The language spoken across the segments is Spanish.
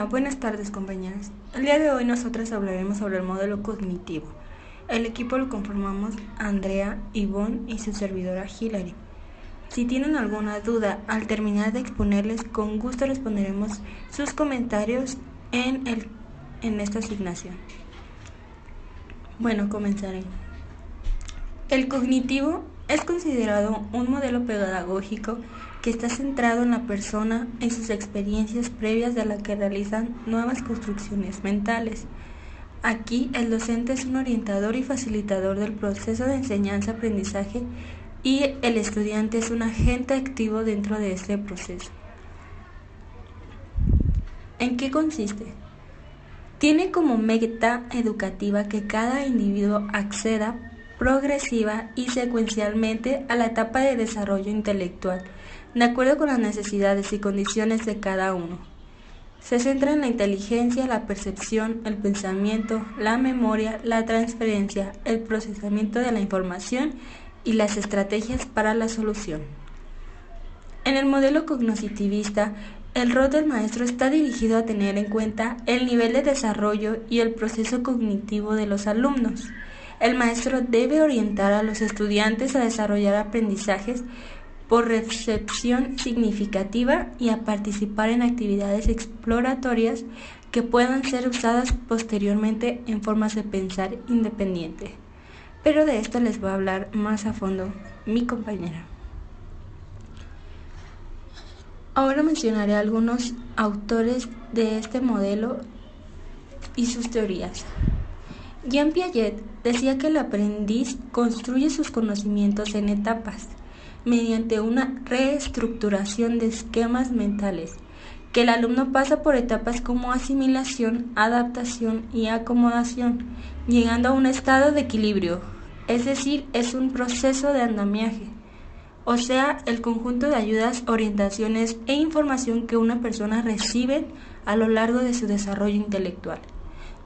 Buenas tardes, compañeras. El día de hoy nosotras hablaremos sobre el modelo cognitivo. El equipo lo conformamos Andrea, Ivonne y su servidora Hilary. Si tienen alguna duda al terminar de exponerles, con gusto responderemos sus comentarios en esta asignación. Bueno, comenzaré. El cognitivo es considerado un modelo pedagógico que está centrado en la persona, en sus experiencias previas de la que realizan nuevas construcciones mentales. Aquí el docente es un orientador y facilitador del proceso de enseñanza-aprendizaje y el estudiante es un agente activo dentro de este proceso. ¿En qué consiste? Tiene como meta educativa que cada individuo acceda progresiva y secuencialmente a la etapa de desarrollo intelectual, de acuerdo con las necesidades y condiciones de cada uno. Se centra en la inteligencia, la percepción, el pensamiento, la memoria, la transferencia, el procesamiento de la información y las estrategias para la solución. En el modelo cognitivista, el rol del maestro está dirigido a tener en cuenta el nivel de desarrollo y el proceso cognitivo de los alumnos. El maestro debe orientar a los estudiantes a desarrollar aprendizajes por recepción significativa y a participar en actividades exploratorias que puedan ser usadas posteriormente en formas de pensar independiente. Pero de esto les va a hablar más a fondo mi compañera. Ahora mencionaré algunos autores de este modelo y sus teorías. Jean Piaget decía que el aprendiz construye sus conocimientos en etapas, mediante una reestructuración de esquemas mentales, que el alumno pasa por etapas como asimilación, adaptación y acomodación, llegando a un estado de equilibrio, es decir, es un proceso de andamiaje, o sea, el conjunto de ayudas, orientaciones e información que una persona recibe a lo largo de su desarrollo intelectual,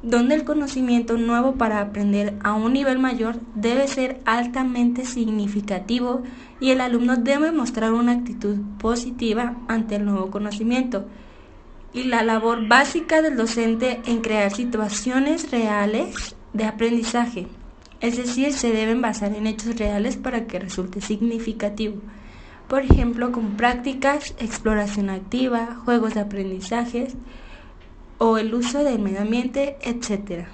donde el conocimiento nuevo para aprender a un nivel mayor debe ser altamente significativo y el alumno debe mostrar una actitud positiva ante el nuevo conocimiento. Y la labor básica del docente en crear situaciones reales de aprendizaje, es decir, se deben basar en hechos reales para que resulte significativo. Por ejemplo, con prácticas, exploración activa, juegos de aprendizajes, o el uso del medio ambiente, etc.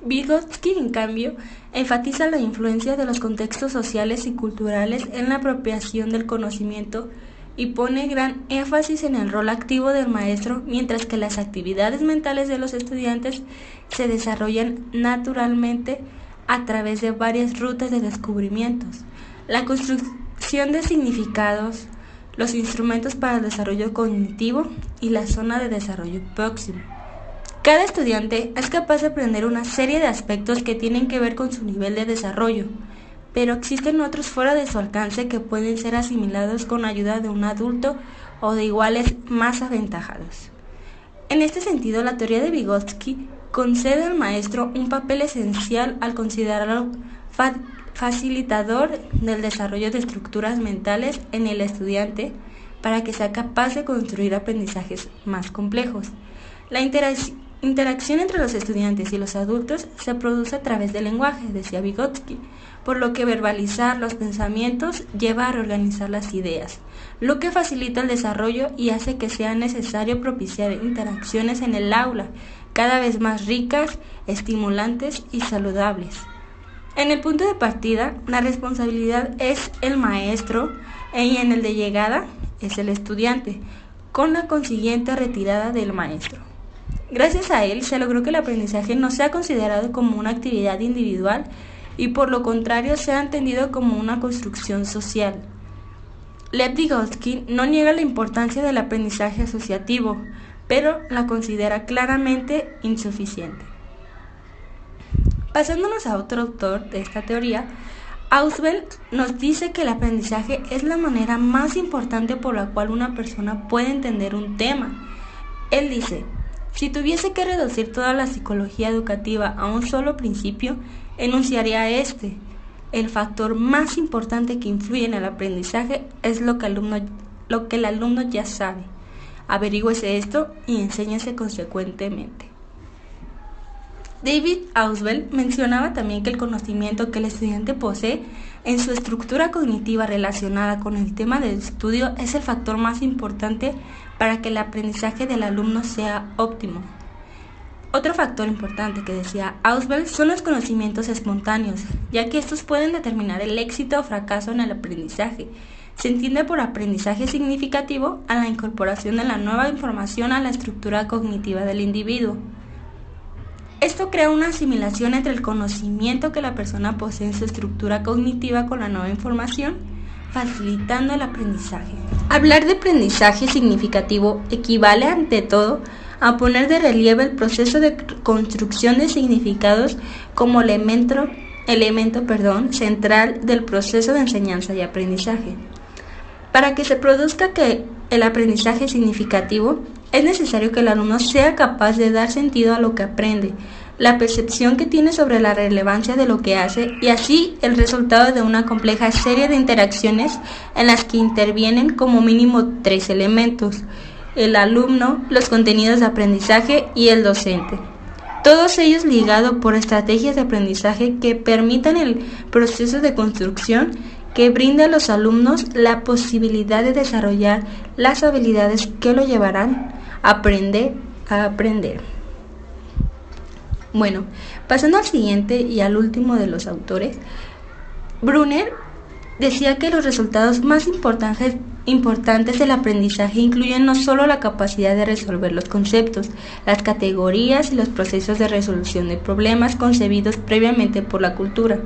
Vygotsky, en cambio, enfatiza la influencia de los contextos sociales y culturales en la apropiación del conocimiento y pone gran énfasis en el rol activo del maestro, mientras que las actividades mentales de los estudiantes se desarrollan naturalmente a través de varias rutas de descubrimientos. La construcción de significados, los instrumentos para el desarrollo cognitivo y la zona de desarrollo próximo. Cada estudiante es capaz de aprender una serie de aspectos que tienen que ver con su nivel de desarrollo, pero existen otros fuera de su alcance que pueden ser asimilados con ayuda de un adulto o de iguales más aventajados. En este sentido, la teoría de Vygotsky concede al maestro un papel esencial al considerarlo facilitador del desarrollo de estructuras mentales en el estudiante para que sea capaz de construir aprendizajes más complejos. La interacción entre los estudiantes y los adultos se produce a través del lenguaje, decía Vygotsky, por lo que verbalizar los pensamientos lleva a reorganizar las ideas, lo que facilita el desarrollo y hace que sea necesario propiciar interacciones en el aula cada vez más ricas, estimulantes y saludables. En el punto de partida, la responsabilidad es el maestro y en el de llegada es el estudiante, con la consiguiente retirada del maestro. Gracias a él se logró que el aprendizaje no sea considerado como una actividad individual y por lo contrario sea entendido como una construcción social. Lev Vygotsky no niega la importancia del aprendizaje asociativo, pero la considera claramente insuficiente. Pasándonos a otro autor de esta teoría, Ausubel nos dice que el aprendizaje es la manera más importante por la cual una persona puede entender un tema. Él dice, si tuviese que reducir toda la psicología educativa a un solo principio, enunciaría este: el factor más importante que influye en el aprendizaje es lo que el alumno ya sabe. averígüese esto y enséñese consecuentemente. David Ausubel mencionaba también que el conocimiento que el estudiante posee en su estructura cognitiva relacionada con el tema del estudio es el factor más importante para que el aprendizaje del alumno sea óptimo. Otro factor importante que decía Ausubel son los conocimientos espontáneos, ya que estos pueden determinar el éxito o fracaso en el aprendizaje. Se entiende por aprendizaje significativo a la incorporación de la nueva información a la estructura cognitiva del individuo. Esto crea una asimilación entre el conocimiento que la persona posee en su estructura cognitiva con la nueva información, facilitando el aprendizaje. Hablar de aprendizaje significativo equivale ante todo a poner de relieve el proceso de construcción de significados como elemento central del proceso de enseñanza y aprendizaje. Para que se produzca el aprendizaje significativo, es necesario que el alumno sea capaz de dar sentido a lo que aprende, la percepción que tiene sobre la relevancia de lo que hace y así el resultado de una compleja serie de interacciones en las que intervienen como mínimo 3 elementos: el alumno, los contenidos de aprendizaje y el docente. Todos ellos ligados por estrategias de aprendizaje que permitan el proceso de construcción que brinda a los alumnos la posibilidad de desarrollar las habilidades que lo llevarán a aprender. Bueno, pasando al siguiente y al último de los autores, Brunner decía que los resultados más importantes del aprendizaje incluyen no solo la capacidad de resolver los conceptos, las categorías y los procesos de resolución de problemas concebidos previamente por la cultura,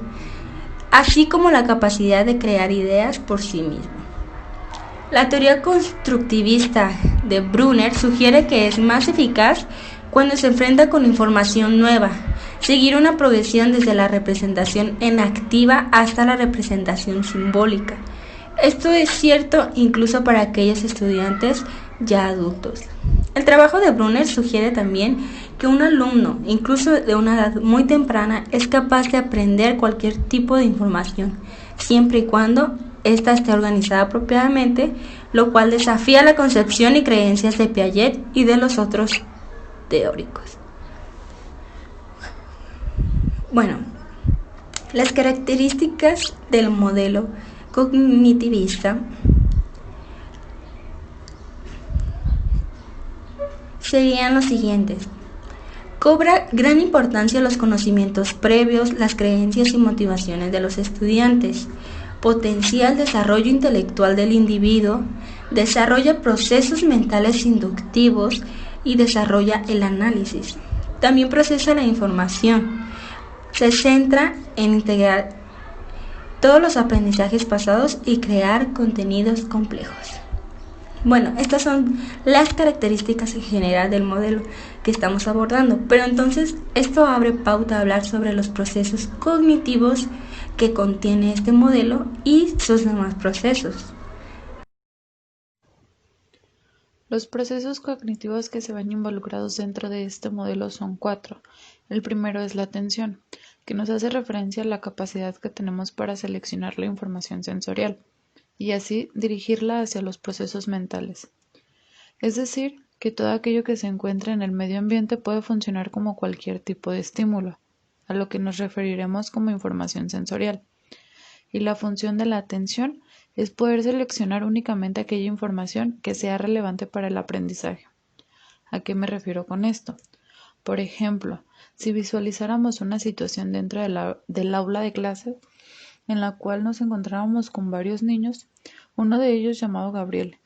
así como la capacidad de crear ideas por sí mismo. La teoría constructivista de Brunner sugiere que es más eficaz cuando se enfrenta con información nueva, seguir una progresión desde la representación en activa hasta la representación simbólica. Esto es cierto incluso para aquellos estudiantes ya adultos. El trabajo de Brunner sugiere también que un alumno, incluso de una edad muy temprana, es capaz de aprender cualquier tipo de información, siempre y cuando ésta esté organizada apropiadamente, lo cual desafía la concepción y creencias de Piaget y de los otros teóricos. Bueno, las características del modelo cognitivista serían los siguientes. Cobra gran importancia los conocimientos previos, las creencias y motivaciones de los estudiantes. Potencia el desarrollo intelectual del individuo, desarrolla procesos mentales inductivos y desarrolla el análisis. También procesa la información. Se centra en integrar todos los aprendizajes pasados y crear contenidos complejos. Bueno, estas son las características en general del modelo que estamos abordando, pero entonces esto abre pauta a hablar sobre los procesos cognitivos que contiene este modelo y sus demás procesos. Los procesos cognitivos que se ven involucrados dentro de este modelo son 4. El primero es la atención, que nos hace referencia a la capacidad que tenemos para seleccionar la información sensorial y así dirigirla hacia los procesos mentales. Es decir, que todo aquello que se encuentra en el medio ambiente puede funcionar como cualquier tipo de estímulo, a lo que nos referiremos como información sensorial. Y la función de la atención es poder seleccionar únicamente aquella información que sea relevante para el aprendizaje. ¿A qué me refiero con esto? Por ejemplo, si visualizáramos una situación dentro del aula de clase en la cual nos encontrábamos con varios niños, uno de ellos llamado Gabriel,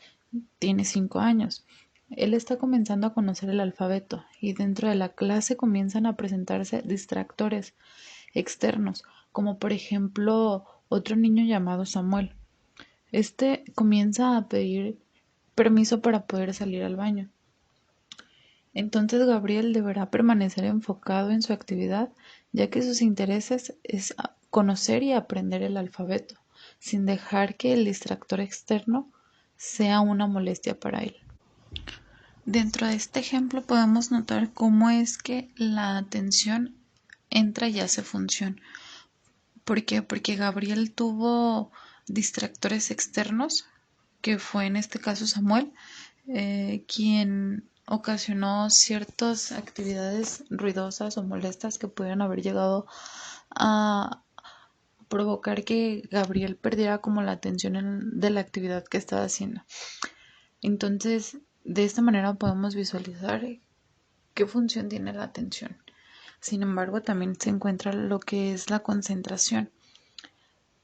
tiene 5 años. Él está comenzando a conocer el alfabeto y dentro de la clase comienzan a presentarse distractores externos, como por ejemplo otro niño llamado Samuel. Este comienza a pedir permiso para poder salir al baño. Entonces Gabriel deberá permanecer enfocado en su actividad, ya que sus intereses es conocer y aprender el alfabeto, sin dejar que el distractor externo sea una molestia para él. Dentro de este ejemplo podemos notar cómo es que la atención entra y hace función. ¿Por qué? Porque Gabriel tuvo distractores externos, que fue en este caso Samuel, quien ocasionó ciertas actividades ruidosas o molestas que pudieran haber llegado a provocar que Gabriel perdiera como la atención de la actividad que estaba haciendo. Entonces, de esta manera podemos visualizar qué función tiene la atención. Sin embargo, también se encuentra lo que es la concentración.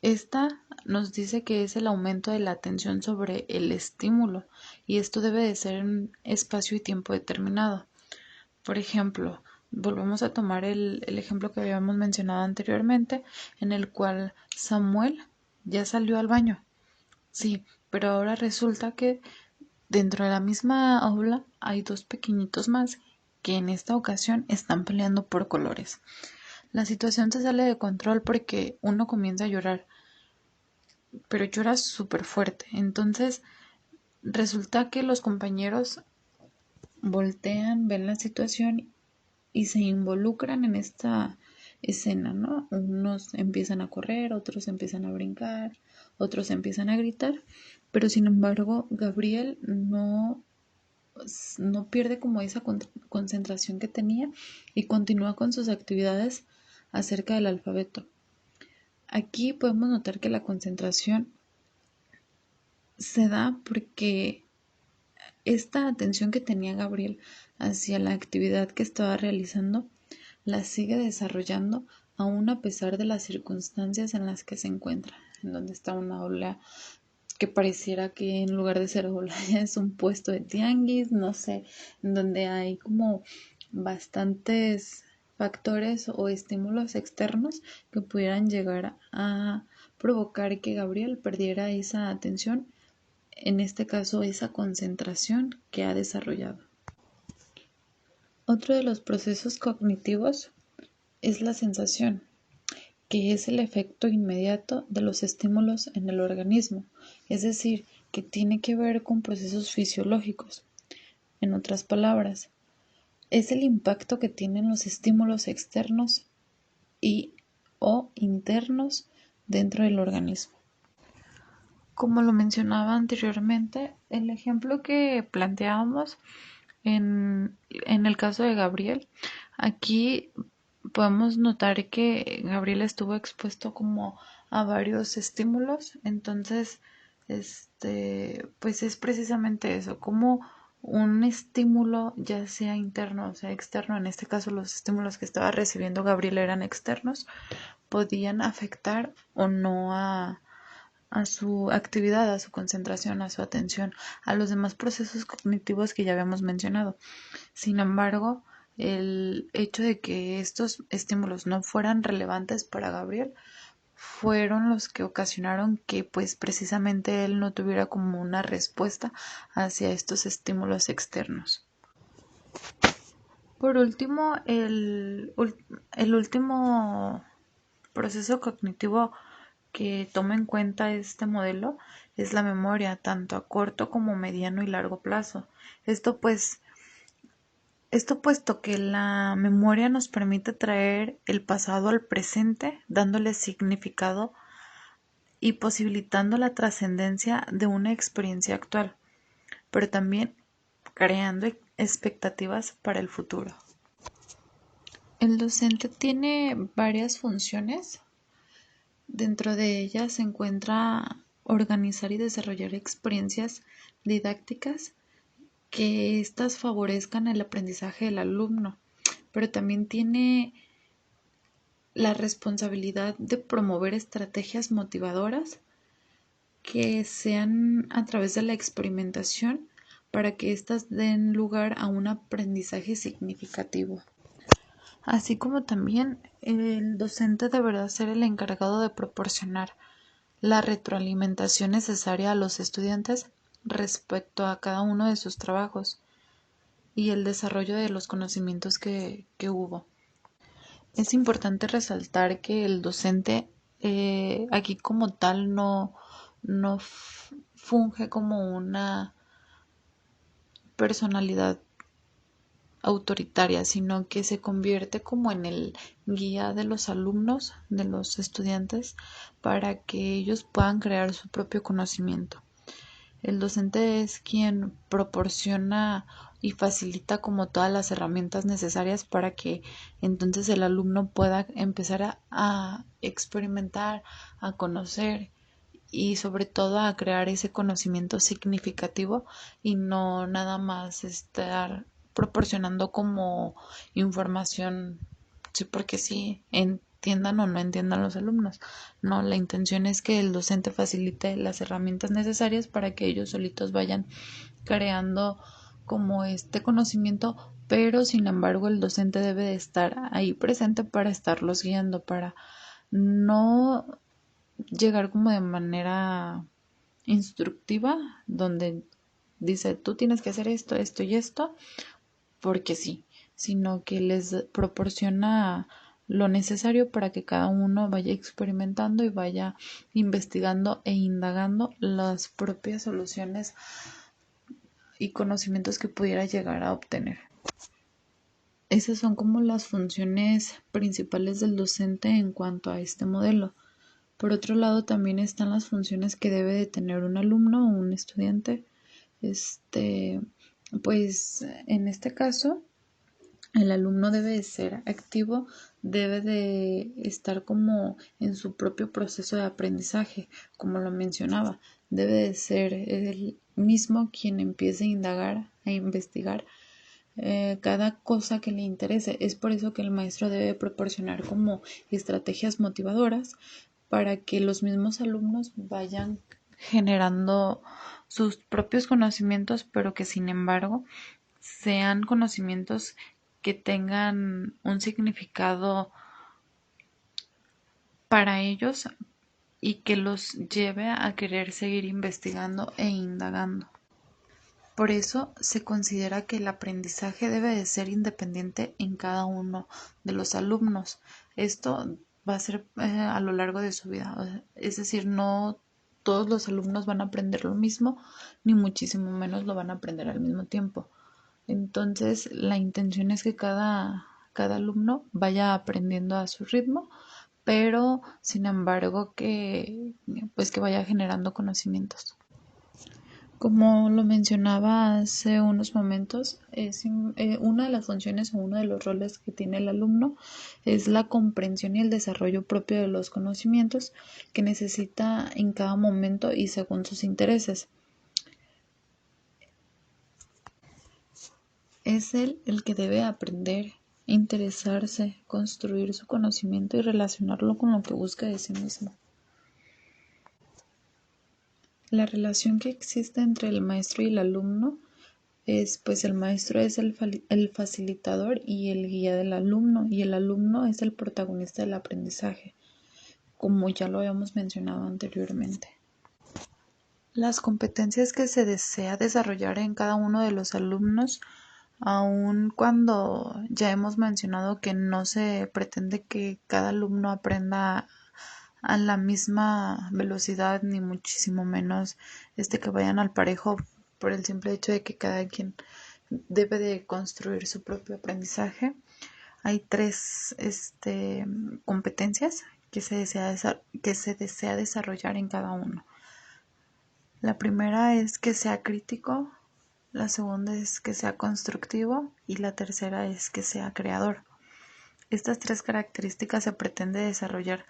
Esta nos dice que es el aumento de la atención sobre el estímulo y esto debe de ser en espacio y tiempo determinado. Por ejemplo, volvemos a tomar el ejemplo que habíamos mencionado anteriormente, en el cual Samuel ya salió al baño. Sí, pero ahora resulta que dentro de la misma aula hay dos pequeñitos más que en esta ocasión están peleando por colores. La situación se sale de control porque uno comienza a llorar, pero llora súper fuerte. Entonces resulta que los compañeros voltean, ven la situación y se involucran en esta escena, ¿no? Unos empiezan a correr, otros empiezan a brincar, otros empiezan a gritar, pero sin embargo Gabriel no pierde como esa concentración que tenía y continúa con sus actividades acerca del alfabeto. Aquí podemos notar que la concentración se da porque esta atención que tenía Gabriel hacia la actividad que estaba realizando la sigue desarrollando aún a pesar de las circunstancias en las que se encuentra, en donde está una aula que pareciera que en lugar de ser aula es un puesto de tianguis, no sé, en donde hay como bastantes factores o estímulos externos que pudieran llegar a provocar que Gabriel perdiera esa atención, en este caso esa concentración que ha desarrollado. Otro de los procesos cognitivos es la sensación, que es el efecto inmediato de los estímulos en el organismo, es decir, que tiene que ver con procesos fisiológicos. En otras palabras, es el impacto que tienen los estímulos externos y o internos dentro del organismo. Como lo mencionaba anteriormente, el ejemplo que planteábamos en el caso de Gabriel, aquí podemos notar que Gabriel estuvo expuesto como a varios estímulos, entonces, pues es precisamente eso, como un estímulo, ya sea interno o sea externo, en este caso los estímulos que estaba recibiendo Gabriel eran externos, podían afectar o no a su actividad, a su concentración, a su atención, a los demás procesos cognitivos que ya habíamos mencionado. Sin embargo, el hecho de que estos estímulos no fueran relevantes para Gabriel fueron los que ocasionaron que pues precisamente él no tuviera como una respuesta hacia estos estímulos externos. Por último, el último proceso cognitivo que toma en cuenta este modelo es la memoria, tanto a corto como mediano y largo plazo. Esto puesto que la memoria nos permite traer el pasado al presente, dándole significado y posibilitando la trascendencia de una experiencia actual, pero también creando expectativas para el futuro. El docente tiene varias funciones. Dentro de ellas se encuentra organizar y desarrollar experiencias didácticas que éstas favorezcan el aprendizaje del alumno, pero también tiene la responsabilidad de promover estrategias motivadoras que sean a través de la experimentación para que éstas den lugar a un aprendizaje significativo. Así como también el docente deberá ser el encargado de proporcionar la retroalimentación necesaria a los estudiantes respecto a cada uno de sus trabajos y el desarrollo de los conocimientos que hubo. Es importante resaltar que el docente aquí como tal no funge como una personalidad autoritaria, sino que se convierte como en el guía de los alumnos, de los estudiantes, para que ellos puedan crear su propio conocimiento. El docente es quien proporciona y facilita como todas las herramientas necesarias para que entonces el alumno pueda empezar a experimentar, a conocer y sobre todo a crear ese conocimiento significativo y no nada más estar proporcionando como información, sí, porque sí, entiendan o no entiendan los alumnos. No, la intención es que el docente facilite las herramientas necesarias para que ellos solitos vayan creando como este conocimiento, pero sin embargo el docente debe de estar ahí presente para estarlos guiando, para no llegar como de manera instructiva, donde dice tú tienes que hacer esto, esto y esto, porque sí, sino que les proporciona lo necesario para que cada uno vaya experimentando y vaya investigando e indagando las propias soluciones y conocimientos que pudiera llegar a obtener. Esas son como las funciones principales del docente en cuanto a este modelo. Por otro lado, también están las funciones que debe de tener un alumno o un estudiante. Pues en este caso, el alumno debe de ser activo, debe de estar como en su propio proceso de aprendizaje, como lo mencionaba, debe de ser él mismo quien empiece a indagar, a investigar cada cosa que le interese. Es por eso que el maestro debe proporcionar como estrategias motivadoras para que los mismos alumnos vayan generando sus propios conocimientos, pero que sin embargo sean conocimientos que tengan un significado para ellos y que los lleve a querer seguir investigando e indagando. Por eso se considera que el aprendizaje debe de ser independiente en cada uno de los alumnos. Esto va a ser a lo largo de su vida. Es decir, no todos los alumnos van a aprender lo mismo, ni muchísimo menos lo van a aprender al mismo tiempo. Entonces, la intención es que cada alumno vaya aprendiendo a su ritmo, pero sin embargo que vaya generando conocimientos. Como lo mencionaba hace unos momentos, una de las funciones o uno de los roles que tiene el alumno es la comprensión y el desarrollo propio de los conocimientos que necesita en cada momento y según sus intereses. Es él el que debe aprender, interesarse, construir su conocimiento y relacionarlo con lo que busca de sí mismo. La relación que existe entre el maestro y el alumno es, pues el maestro es el facilitador y el guía del alumno, y el alumno es el protagonista del aprendizaje, como ya lo habíamos mencionado anteriormente. Las competencias que se desea desarrollar en cada uno de los alumnos, aun cuando ya hemos mencionado que no se pretende que cada alumno aprenda a la misma velocidad, ni muchísimo menos que vayan al parejo, por el simple hecho de que cada quien debe de construir su propio aprendizaje. Hay tres competencias que se desea desarrollar en cada uno. La primera es que sea crítico, la segunda es que sea constructivo y la tercera es que sea creador. Estas tres características se pretende desarrollar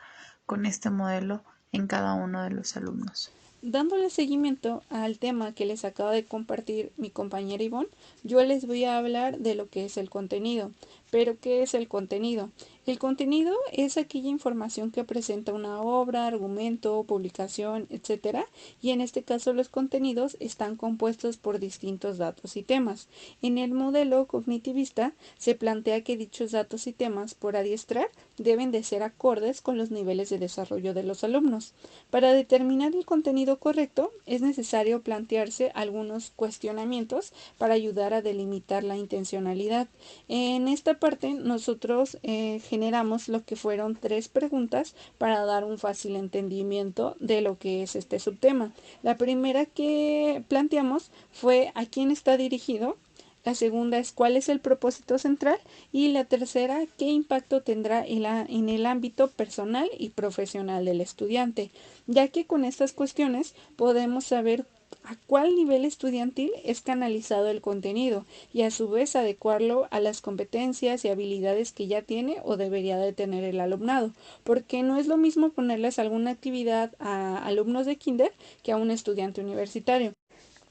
con este modelo en cada uno de los alumnos. Dándole seguimiento al tema que les acaba de compartir mi compañera Ivonne, yo les voy a hablar de lo que es el contenido. ¿Pero qué es el contenido? El contenido es aquella información que presenta una obra, argumento, publicación, etc. Y en este caso los contenidos están compuestos por distintos datos y temas. En el modelo cognitivista se plantea que dichos datos y temas por adiestrar deben de ser acordes con los niveles de desarrollo de los alumnos. Para determinar el contenido correcto es necesario plantearse algunos cuestionamientos para ayudar a delimitar la intencionalidad. En esta parte nosotros generamos lo que fueron 3 preguntas para dar un fácil entendimiento de lo que es este subtema. La primera que planteamos fue ¿a quién está dirigido? La segunda es cuál es el propósito central y la tercera qué impacto tendrá en el ámbito personal y profesional del estudiante, ya que con estas cuestiones podemos saber a cuál nivel estudiantil es canalizado el contenido y a su vez adecuarlo a las competencias y habilidades que ya tiene o debería de tener el alumnado, porque no es lo mismo ponerles alguna actividad a alumnos de kinder que a un estudiante universitario.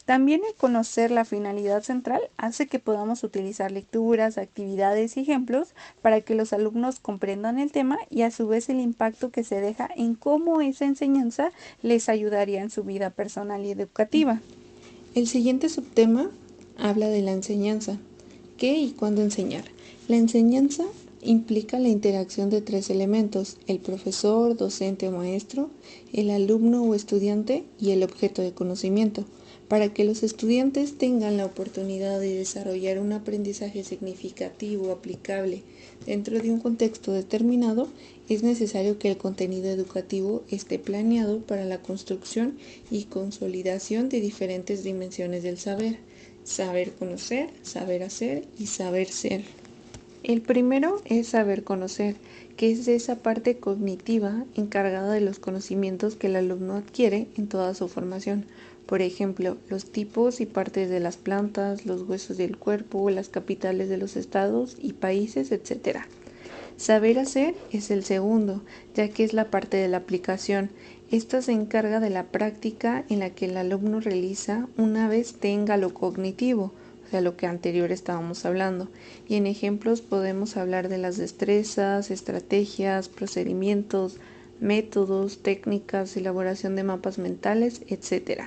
También el conocer la finalidad central hace que podamos utilizar lecturas, actividades y ejemplos para que los alumnos comprendan el tema y a su vez el impacto que se deja en cómo esa enseñanza les ayudaría en su vida personal y educativa. El siguiente subtema habla de la enseñanza. ¿Qué y cuándo enseñar? La enseñanza implica la interacción de tres elementos: el profesor, docente o maestro, el alumno o estudiante y el objeto de conocimiento. Para que los estudiantes tengan la oportunidad de desarrollar un aprendizaje significativo, aplicable dentro de un contexto determinado, es necesario que el contenido educativo esté planeado para la construcción y consolidación de diferentes dimensiones del saber: saber conocer, saber hacer y saber ser. El primero es saber conocer, que es esa parte cognitiva encargada de los conocimientos que el alumno adquiere en toda su formación. Por ejemplo, los tipos y partes de las plantas, los huesos del cuerpo, las capitales de los estados y países, etc. Saber hacer es el segundo, ya que es la parte de la aplicación. Esta se encarga de la práctica en la que el alumno realiza una vez tenga lo cognitivo, o sea, lo que anterior estábamos hablando. Y en ejemplos podemos hablar de las destrezas, estrategias, procedimientos, métodos, técnicas, elaboración de mapas mentales, etc.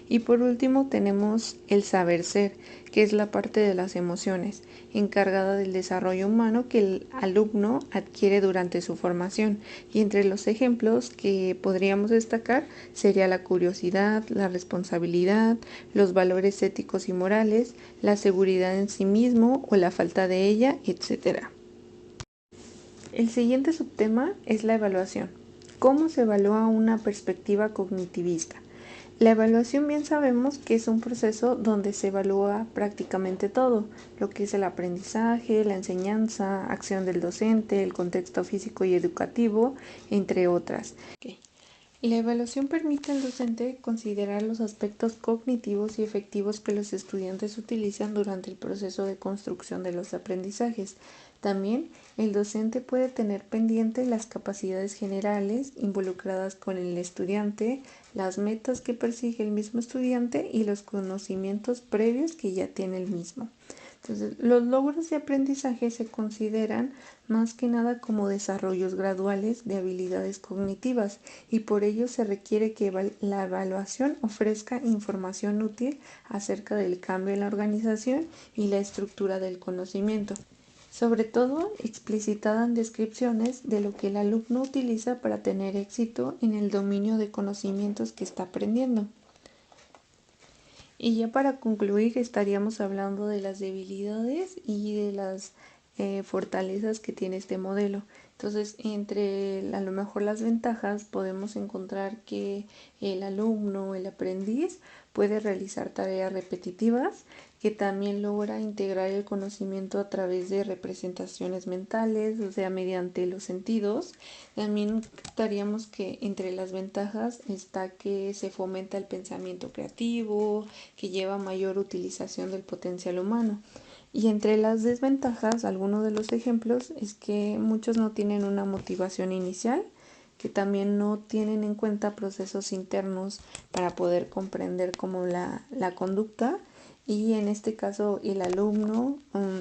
Y por último tenemos el saber ser, que es la parte de las emociones, encargada del desarrollo humano que el alumno adquiere durante su formación. Y entre los ejemplos que podríamos destacar sería la curiosidad, la responsabilidad, los valores éticos y morales, la seguridad en sí mismo o la falta de ella, etc. El siguiente subtema es la evaluación. ¿Cómo se evalúa una perspectiva cognitivista? La evaluación bien sabemos que es un proceso donde se evalúa prácticamente todo, lo que es el aprendizaje, la enseñanza, acción del docente, el contexto físico y educativo, entre otras. La evaluación permite al docente considerar los aspectos cognitivos y efectivos que los estudiantes utilizan durante el proceso de construcción de los aprendizajes. También el docente puede tener pendiente las capacidades generales involucradas con el estudiante, las metas que persigue el mismo estudiante y los conocimientos previos que ya tiene el mismo. Entonces, los logros de aprendizaje se consideran más que nada como desarrollos graduales de habilidades cognitivas y por ello se requiere que la evaluación ofrezca información útil acerca del cambio en la organización y la estructura del conocimiento, sobre todo explicitada en descripciones de lo que el alumno utiliza para tener éxito en el dominio de conocimientos que está aprendiendo. Y ya para concluir estaríamos hablando de las debilidades y de las fortalezas que tiene este modelo. Entonces, entre a lo mejor las ventajas podemos encontrar que el alumno, el aprendiz, puede realizar tareas repetitivas, que también logra integrar el conocimiento a través de representaciones mentales, o sea, mediante los sentidos. También estaríamos que entre las ventajas está que se fomenta el pensamiento creativo, que lleva mayor utilización del potencial humano. Y entre las desventajas, algunos de los ejemplos es que muchos no tienen una motivación inicial, que también no tienen en cuenta procesos internos para poder comprender como la conducta, y en este caso el alumno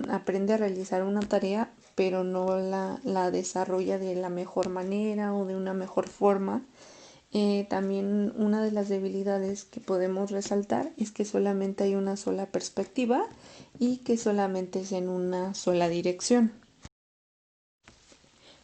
aprende a realizar una tarea pero no la desarrolla de la mejor manera o de una mejor forma. También una de las debilidades que podemos resaltar es que solamente hay una sola perspectiva y que solamente es en una sola dirección.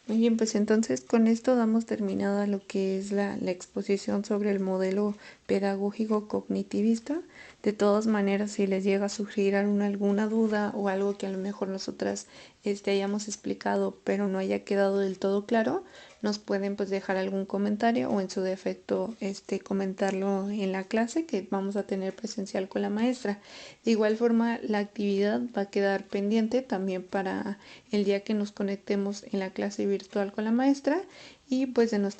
Muy bien, pues entonces con esto damos terminada lo que es la exposición sobre el modelo pedagógico cognitivista. De todas maneras, si les llega a surgir alguna duda o algo que a lo mejor nosotras hayamos explicado pero no haya quedado del todo claro, nos pueden pues dejar algún comentario o en su defecto comentarlo en la clase que vamos a tener presencial con la maestra. De igual forma, la actividad va a quedar pendiente también para el día que nos conectemos en la clase virtual con la maestra y pues de nuestra